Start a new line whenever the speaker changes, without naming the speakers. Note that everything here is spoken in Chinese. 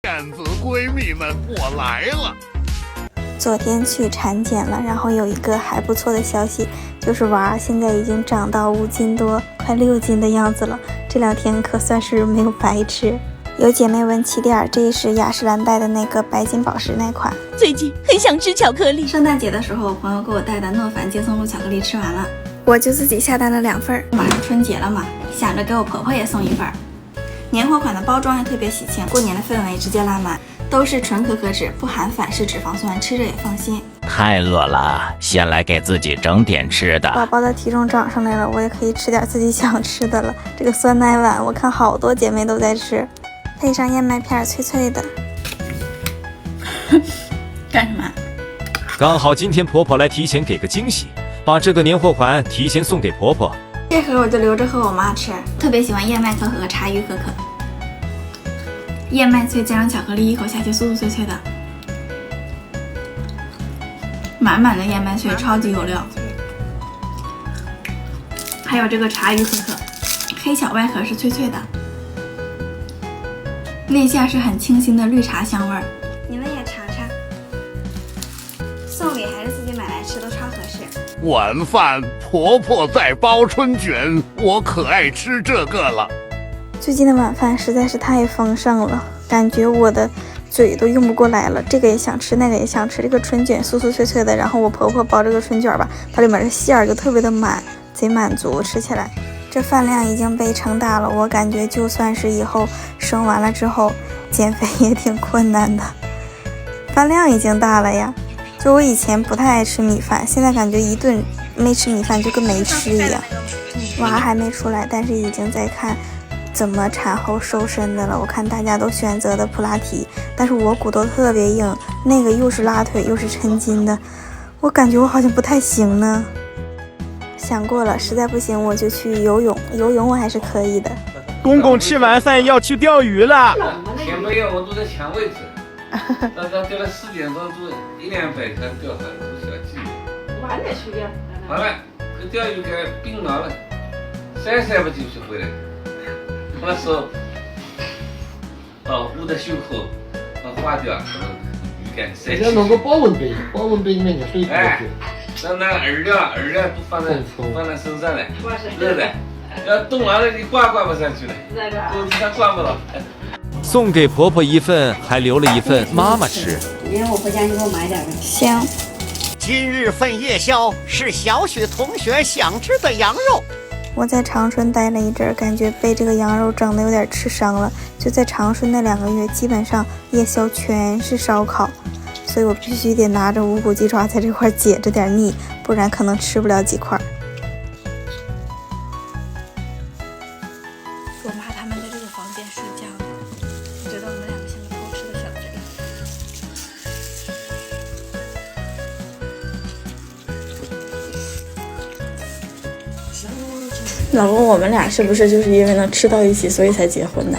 燕子闺蜜们，我来了。
昨天去产检了，然后有一个还不错的消息，就是娃现在已经长到5斤多，快6斤的样子了。这2天可算是没有白吃。有姐妹问起点，这是雅诗兰黛的那个白金宝石那款。
最近很想吃巧克力。
圣诞节的时候，我朋友给我带的诺凡接送路巧克力吃完了，我就自己下单了2份。马上春节了嘛，想着给我婆婆也送1份。年货款的包装也特别喜庆，过年的氛围直接拉满。都是纯可可脂，不含反式脂肪酸，吃着也放心。
太饿了，先来给自己整点吃的。
宝宝的体重涨上来了，我也可以吃点自己想吃的了。这个酸奶碗，我看好多姐妹都在吃，配上燕麦片，脆脆的。干什么？
刚好今天婆婆来提前给个惊喜，把这个年货款提前送给婆婆。
这盒我就留着和我妈吃，特别喜欢燕麦可可和茶鱼可可。燕麦脆加上巧克力，一口下去酥酥脆脆的，满满的燕麦脆，超级有料。还有这个茶鱼可可，黑巧外壳是脆脆的，内馅是很清新的绿茶香味儿。你们也尝尝，送给还是自己买来吃都超合适。
晚饭婆婆在包春卷，我可爱吃这个了。
最近的晚饭实在是太丰盛了，感觉我的嘴都用不过来了，这个也想吃，那个也想吃。这个春卷酥酥脆脆的，然后我婆婆包这个春卷吧，它里面的馅儿就特别的满，贼满足，吃起来。这饭量已经被撑大了，我感觉就算是以后生完了之后减肥也挺困难的。饭量已经大了呀，就我以前不太爱吃米饭，现在感觉一顿没吃米饭就跟没吃一样。娃还没出来，但是已经在看怎么产后瘦身的了。我看大家都选择的普拉提，但是我骨头特别硬，那个又是拉腿又是抻筋的，我感觉我好像不太行呢。想过了，实在不行我就去游泳，游泳我还是可以的。
公公吃完饭要去钓鱼了。
前没有，我都在抢位置。到钓了4点钟，都1、2百条钓上都小鸡。
晚点去钓。
完了，这钓鱼该冰牢了，塞不进去回来。那时候，捂着胸口，划掉，鱼竿塞进去。
要弄个保温杯，保温杯里面的水过去。
让那饵料都放在身上来，热的，要冻完了你挂不上去了，肚子上挂不了。
送给婆婆1份，还留了1份妈妈吃。
明天我回家你给我买点呗。
行。
今日份夜宵是小许同学想吃的羊肉。
我在长春待了一阵儿，感觉被这个羊肉整的有点吃伤了。就在长春那2个月，基本上夜宵全是烧烤，所以我必须得拿着无骨鸡爪在这块解着点腻，不然可能吃不了几块。我妈他们在这个房间睡觉呢，我觉得我们2个像个偷吃的小贼。老公，我们俩是不是就是因为能吃到一起，所以才结婚的？